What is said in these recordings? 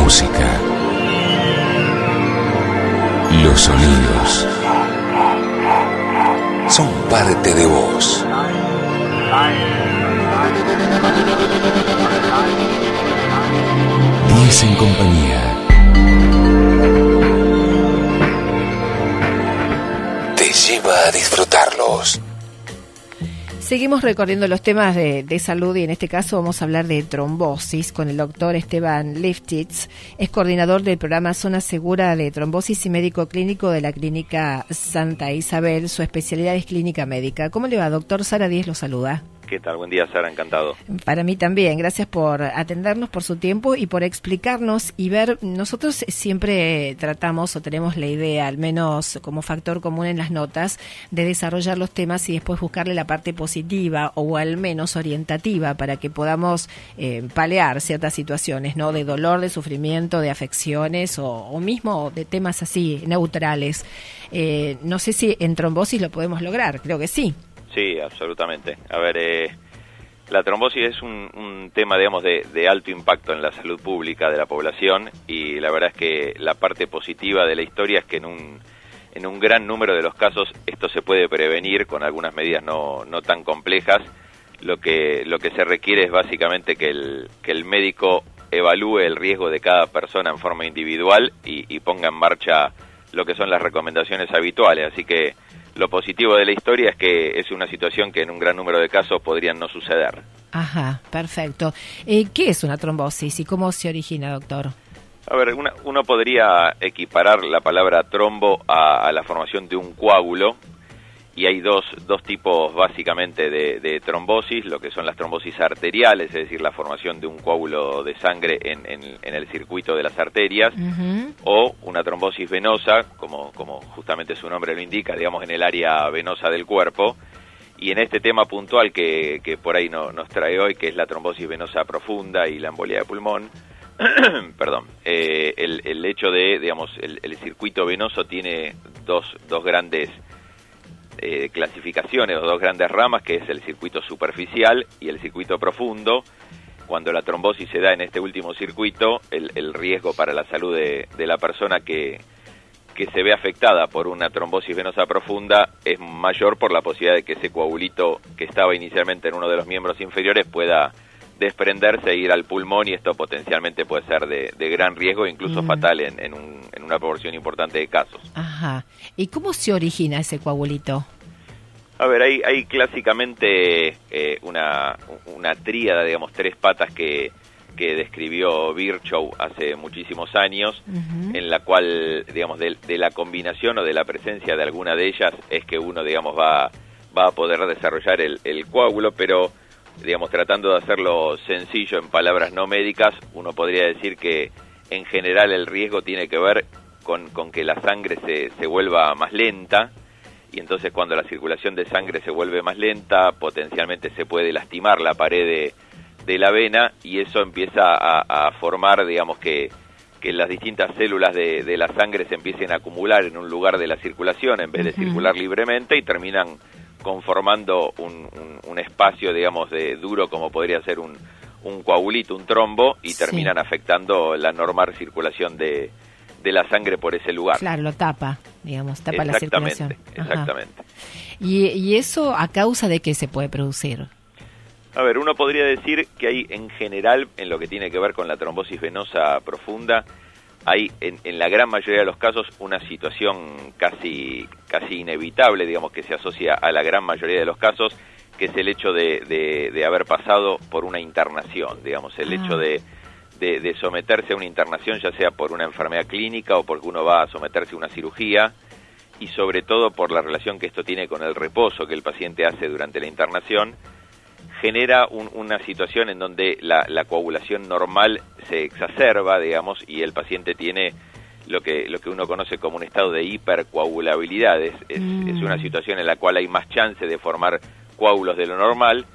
música, los sonidos son parte de vos. 10 en compañía. Te lleva a disfrutarlos. Seguimos recorriendo los temas de salud y en este caso vamos a hablar de trombosis con el doctor Esteban Lifchitz. Es coordinador del programa Zona Segura de Trombosis y médico clínico de la Clínica Santa Isabel. Su especialidad es clínica médica. ¿Cómo le va, doctor? Sara Díez lo saluda. ¿Qué tal? Buen día, Sara, encantado. Para mí también, gracias por atendernos, por su tiempo y por explicarnos y ver. Nosotros siempre tratamos o tenemos la idea, al menos como factor común en las notas, de desarrollar los temas y después buscarle la parte positiva o al menos orientativa para que podamos paliar ciertas situaciones, ¿no? De dolor, de sufrimiento, de afecciones o mismo de temas así, neutrales. No sé si en trombosis lo podemos lograr, creo que sí. Sí, absolutamente. A ver, la trombosis es un tema, digamos, de alto impacto en la salud pública de la población y la verdad es que la parte positiva de la historia es que en un gran número de los casos esto se puede prevenir con algunas medidas no tan complejas. Lo que se requiere es básicamente que el médico evalúe el riesgo de cada persona en forma individual y ponga en marcha lo que son las recomendaciones habituales. Así que lo positivo de la historia es que es una situación que en un gran número de casos podrían no suceder. Ajá, perfecto. ¿Qué es una trombosis y cómo se origina, doctor? A ver, uno podría equiparar la palabra trombo a la formación de un coágulo, y hay dos tipos básicamente de trombosis, lo que son las trombosis arteriales, es decir, la formación de un coágulo de sangre en el circuito de las arterias, o una trombosis venosa, como justamente su nombre lo indica, digamos, en el área venosa del cuerpo. Y en este tema puntual que por ahí nos trae hoy, que es la trombosis venosa profunda y la embolia de pulmón, perdón, el hecho de, digamos, el circuito venoso tiene dos grandes clasificaciones, o dos grandes ramas, que es el circuito superficial y el circuito profundo. Cuando la trombosis se da en este último circuito, el riesgo para la salud de la persona que se ve afectada por una trombosis venosa profunda es mayor por la posibilidad de que ese coagulito que estaba inicialmente en uno de los miembros inferiores pueda desprenderse e ir al pulmón, y esto potencialmente puede ser de gran riesgo, incluso fatal en una proporción importante de casos. Ajá. ¿Y cómo se origina ese coagulito? A ver, hay clásicamente una tríada, digamos, tres patas que describió Virchow hace muchísimos años, en la cual, digamos, de la combinación o de la presencia de alguna de ellas es que uno, digamos, va a poder desarrollar el coágulo, pero, digamos, tratando de hacerlo sencillo en palabras no médicas, uno podría decir que en general el riesgo tiene que ver con que la sangre se vuelva más lenta, y entonces cuando la circulación de sangre se vuelve más lenta, potencialmente se puede lastimar la pared de la vena, y eso empieza a formar, digamos, que las distintas células de la sangre se empiecen a acumular en un lugar de la circulación en vez de circular libremente, y terminan conformando un espacio, digamos, duro, como podría ser un coagulito, un trombo, y terminan afectando la normal circulación de la sangre por ese lugar. Claro, lo tapa, digamos, tapa la circulación. Exactamente. ¿Y eso a causa de qué se puede producir? A ver, uno podría decir que hay en general, en lo que tiene que ver con la trombosis venosa profunda, hay en la gran mayoría de los casos una situación casi inevitable, digamos, que se asocia a la gran mayoría de los casos, que es el hecho de haber pasado por una internación, digamos, el hecho de someterse a una internación, ya sea por una enfermedad clínica o porque uno va a someterse a una cirugía, y sobre todo por la relación que esto tiene con el reposo que el paciente hace durante la internación, genera una situación en donde la coagulación normal se exacerba, digamos, y el paciente tiene lo que uno conoce como un estado de hipercoagulabilidad. Es una situación en la cual hay más chance de formar coágulos de lo normal,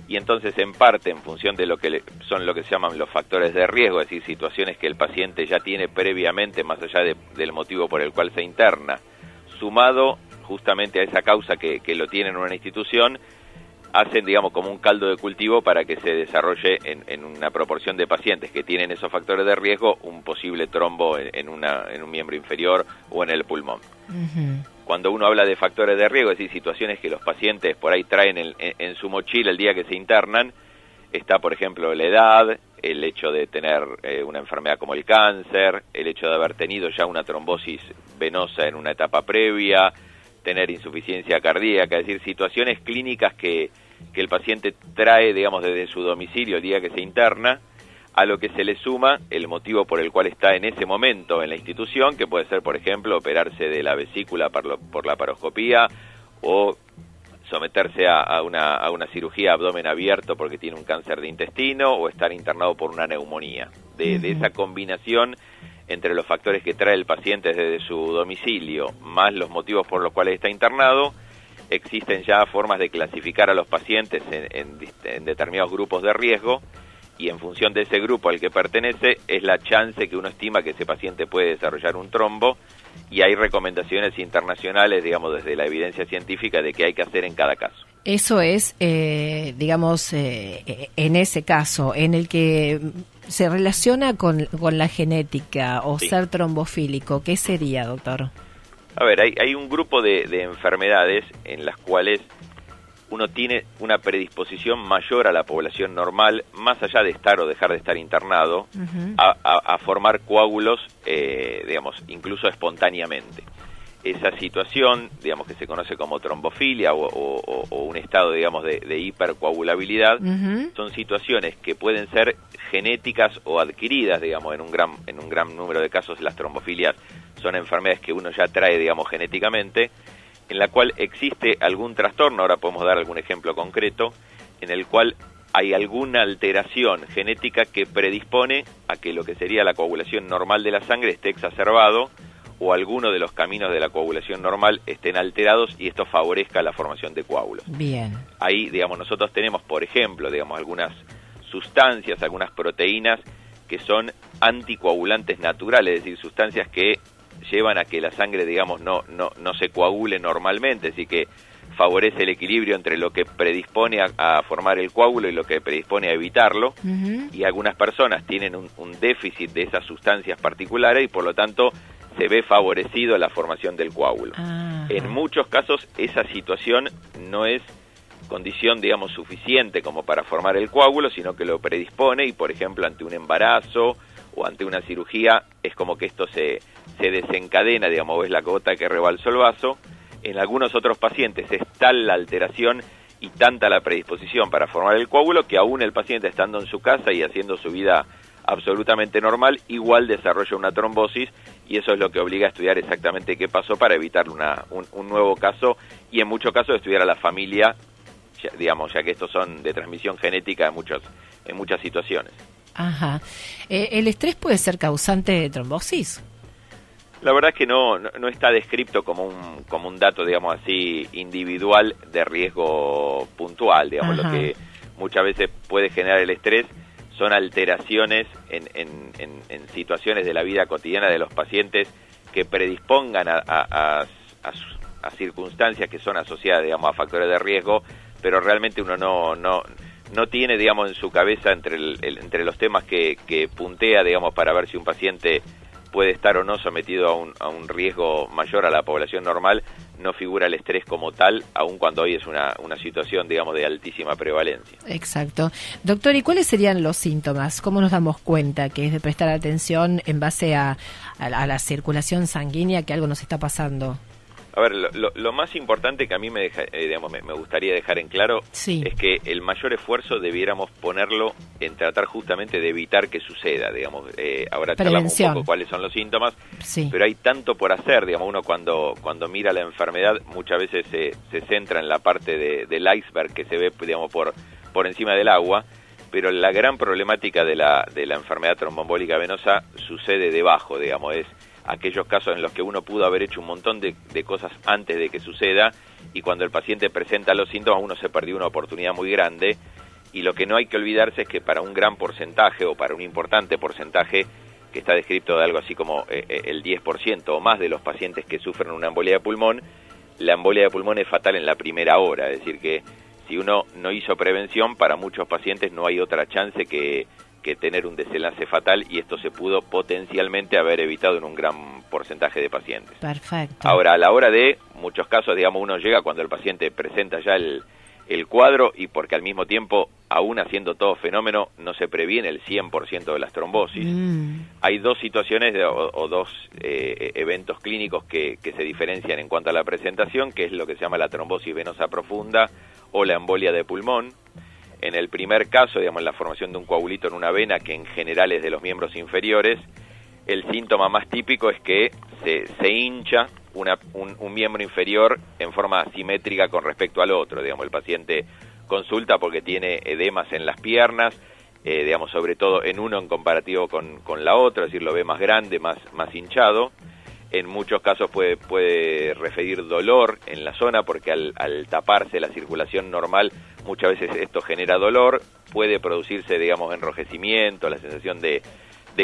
y entonces, en parte, en función de lo que son lo que se llaman los factores de riesgo, es decir, situaciones que el paciente ya tiene previamente, más allá del motivo por el cual se interna, sumado justamente a esa causa que lo tiene en una institución, hacen, digamos, como un caldo de cultivo para que se desarrolle en una proporción de pacientes que tienen esos factores de riesgo un posible trombo en un miembro inferior o en el pulmón. Cuando uno habla de factores de riesgo, es decir, situaciones que los pacientes por ahí traen en su mochila el día que se internan, está, por ejemplo, la edad, el hecho de tener una enfermedad como el cáncer, el hecho de haber tenido ya una trombosis venosa en una etapa previa, tener insuficiencia cardíaca, es decir, situaciones clínicas que el paciente trae, digamos, desde su domicilio el día que se interna, a lo que se le suma el motivo por el cual está en ese momento en la institución, que puede ser, por ejemplo, operarse de la vesícula por la laparoscopía o someterse a una cirugía abdomen abierto porque tiene un cáncer de intestino o estar internado por una neumonía. De esa combinación entre los factores que trae el paciente desde su domicilio más los motivos por los cuales está internado, existen ya formas de clasificar a los pacientes en determinados grupos de riesgo, y en función de ese grupo al que pertenece es la chance que uno estima que ese paciente puede desarrollar un trombo, y hay recomendaciones internacionales, digamos, desde la evidencia científica de qué hay que hacer en cada caso. Eso es, digamos, en ese caso, en el que se relaciona con la genética o Sí. ser trombofílico, ¿qué sería, doctor? A ver, hay un grupo de enfermedades en las cuales uno tiene una predisposición mayor a la población normal, más allá de estar o dejar de estar internado, a formar coágulos, digamos, incluso espontáneamente. Esa situación, digamos, que se conoce como trombofilia o un estado, digamos, de hipercoagulabilidad, son situaciones que pueden ser genéticas o adquiridas, digamos, en un gran número de casos las trombofilias son enfermedades que uno ya trae, digamos, genéticamente, en la cual existe algún trastorno, ahora podemos dar algún ejemplo concreto, en el cual hay alguna alteración genética que predispone a que lo que sería la coagulación normal de la sangre esté exacerbado, o alguno de los caminos de la coagulación normal estén alterados y esto favorezca la formación de coágulos. Bien. Ahí, digamos, nosotros tenemos, por ejemplo, digamos, algunas sustancias, algunas proteínas que son anticoagulantes naturales, es decir, sustancias que llevan a que la sangre, digamos, no se coagule normalmente, así que favorece el equilibrio entre lo que predispone a formar el coágulo y lo que predispone a evitarlo, y algunas personas tienen un déficit de esas sustancias particulares y por lo tanto se ve favorecido la formación del coágulo. En muchos casos esa situación no es condición, digamos, suficiente como para formar el coágulo, sino que lo predispone y, por ejemplo, ante un embarazo o ante una cirugía, es como que esto se desencadena, digamos, es la gota que rebalsó el vaso. En algunos otros pacientes es tal la alteración y tanta la predisposición para formar el coágulo que aún el paciente estando en su casa y haciendo su vida absolutamente normal, igual desarrolla una trombosis, y eso es lo que obliga a estudiar exactamente qué pasó para evitar un nuevo caso, y en muchos casos estudiar a la familia, digamos, ya que estos son de transmisión genética en muchas situaciones. Ajá. ¿El estrés puede ser causante de trombosis? La verdad es que no está descrito como un dato, digamos así, individual de riesgo puntual, digamos. Lo que muchas veces puede generar el estrés son alteraciones en situaciones de la vida cotidiana de los pacientes que predispongan a circunstancias que son asociadas, digamos, a factores de riesgo, pero realmente uno no tiene, digamos, en su cabeza entre los temas que puntea, digamos, para ver si un paciente puede estar o no sometido a un riesgo mayor a la población normal, no figura el estrés como tal, aun cuando hoy es una situación, digamos, de altísima prevalencia. Exacto. Doctor, ¿y cuáles serían los síntomas? ¿Cómo nos damos cuenta que es de prestar atención en base a la circulación sanguínea, que algo nos está pasando? A ver, lo más importante que a mí me gustaría dejar en claro es que el mayor esfuerzo debiéramos ponerlo en tratar justamente de evitar que suceda, digamos. Ahora charlamos un poco cuáles son los síntomas, pero hay tanto por hacer, digamos. Uno cuando mira la enfermedad muchas veces se centra en la parte del iceberg que se ve, digamos, por encima del agua, pero la gran problemática de la enfermedad tromboembólica venosa sucede debajo, digamos, es aquellos casos en los que uno pudo haber hecho un montón de cosas antes de que suceda, y cuando el paciente presenta los síntomas uno se perdió una oportunidad muy grande, y lo que no hay que olvidarse es que para un gran porcentaje o para un importante porcentaje, que está descrito de algo así como el 10% o más de los pacientes que sufren una embolia de pulmón, la embolia de pulmón es fatal en la primera hora, es decir que si uno no hizo prevención, para muchos pacientes no hay otra chance que tener un desenlace fatal, y esto se pudo potencialmente haber evitado en un gran porcentaje de pacientes. Perfecto. Ahora, a la hora de muchos casos, digamos, uno llega cuando el paciente presenta ya el cuadro, y porque al mismo tiempo, aún haciendo todo fenómeno, no se previene el 100% de las trombosis. Hay dos situaciones o dos eventos clínicos que se diferencian en cuanto a la presentación, que es lo que se llama la trombosis venosa profunda o la embolia de pulmón. En el primer caso, digamos, la formación de un coagulito en una vena, que en general es de los miembros inferiores, el síntoma más típico es que se hincha un miembro inferior en forma asimétrica con respecto al otro. Digamos, el paciente consulta porque tiene edemas en las piernas, digamos, sobre todo en uno en comparativo con la otra, es decir, lo ve más grande, más hinchado. En muchos casos puede referir dolor en la zona, porque al taparse la circulación normal, muchas veces esto genera dolor. Puede producirse, digamos, enrojecimiento, la sensación de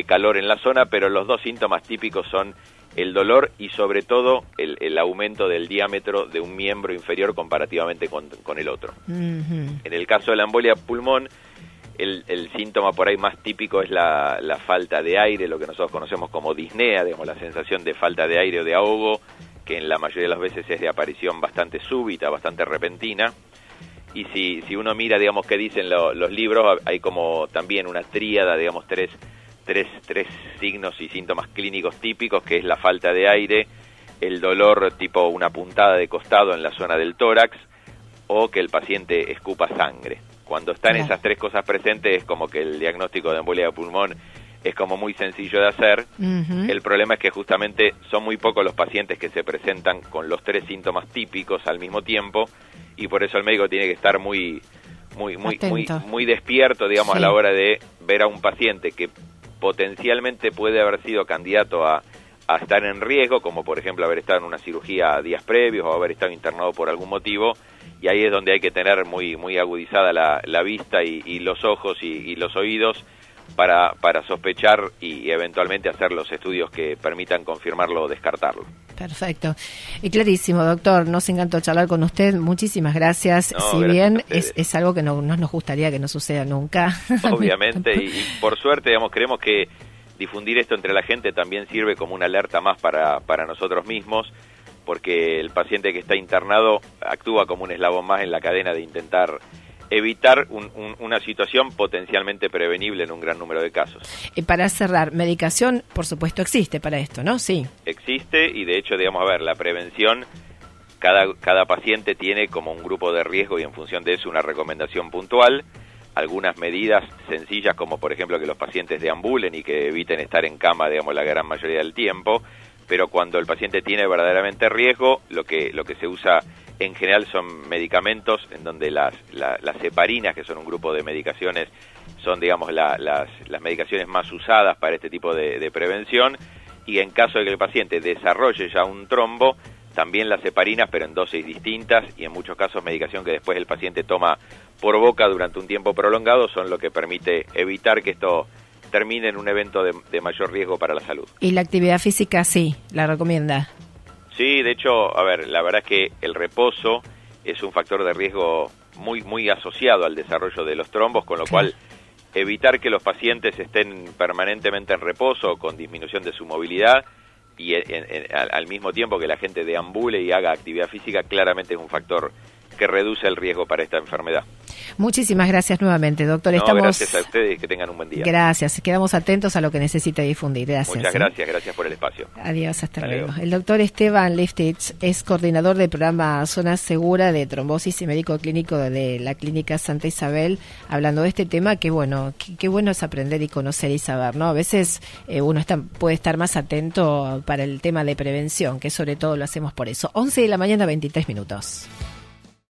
calor en la zona, pero los dos síntomas típicos son el dolor y sobre todo el aumento del diámetro de un miembro inferior comparativamente con el otro. En el caso de la embolia pulmón, el síntoma por ahí más típico es la falta de aire, lo que nosotros conocemos como disnea, digamos, la sensación de falta de aire o de ahogo, que en la mayoría de las veces es de aparición bastante súbita, bastante repentina. Y si uno mira, digamos, qué dicen los libros, hay como también una tríada, digamos, tres signos y síntomas clínicos típicos, que es la falta de aire, el dolor tipo una puntada de costado en la zona del tórax, o que el paciente escupa sangre. Cuando están esas tres cosas presentes, es como que el diagnóstico de embolia de pulmón es como muy sencillo de hacer. El problema es que justamente son muy pocos los pacientes que se presentan con los tres síntomas típicos al mismo tiempo, y por eso el médico tiene que estar muy despierto, digamos, a la hora de ver a un paciente que potencialmente puede haber sido candidato a estar en riesgo, como por ejemplo haber estado en una cirugía días previos o haber estado internado por algún motivo, y ahí es donde hay que tener muy agudizada la vista y los ojos y los oídos para sospechar y eventualmente hacer los estudios que permitan confirmarlo o descartarlo. Perfecto. Y clarísimo, doctor, nos encantó charlar con usted, muchísimas gracias. No, si gracias bien es algo que no nos gustaría que no suceda nunca. Obviamente, y por suerte, digamos, creemos que difundir esto entre la gente también sirve como una alerta más para nosotros mismos, porque el paciente que está internado actúa como un eslabón más en la cadena de intentar evitar una situación potencialmente prevenible en un gran número de casos. Para cerrar, medicación, por supuesto, existe para esto, ¿no? Sí. Existe, y de hecho, digamos, a ver, la prevención, cada paciente tiene como un grupo de riesgo y en función de eso una recomendación puntual. Algunas medidas sencillas, como por ejemplo que los pacientes deambulen y que eviten estar en cama, digamos, la gran mayoría del tiempo, pero cuando el paciente tiene verdaderamente riesgo, lo que se usa en general son medicamentos en donde las heparinas, que son un grupo de medicaciones, son, digamos, las medicaciones más usadas para este tipo de prevención, y en caso de que el paciente desarrolle ya un trombo, también las heparinas, pero en dosis distintas, y en muchos casos medicación que después el paciente toma por boca durante un tiempo prolongado, son lo que permite evitar que esto termine en un evento de mayor riesgo para la salud. ¿Y la actividad física sí, la recomienda? Sí, de hecho, a ver, la verdad es que el reposo es un factor de riesgo muy asociado al desarrollo de los trombos, con lo cual evitar que los pacientes estén permanentemente en reposo con disminución de su movilidad y al mismo tiempo que la gente deambule y haga actividad física, claramente es un factor que reduce el riesgo para esta enfermedad. Muchísimas gracias nuevamente, doctor. Gracias a ustedes y que tengan un buen día. Gracias, quedamos atentos a lo que necesite difundir. Gracias. Muchas gracias por el espacio. Adiós, hasta luego. El doctor Esteban Liftich es coordinador del programa Zona Segura de Trombosis y médico clínico de la Clínica Santa Isabel, hablando de este tema. Qué bueno es aprender y conocer y saber, ¿no? A veces uno puede estar más atento para el tema de prevención, que sobre todo lo hacemos por eso. 11 de la mañana, 23 minutos.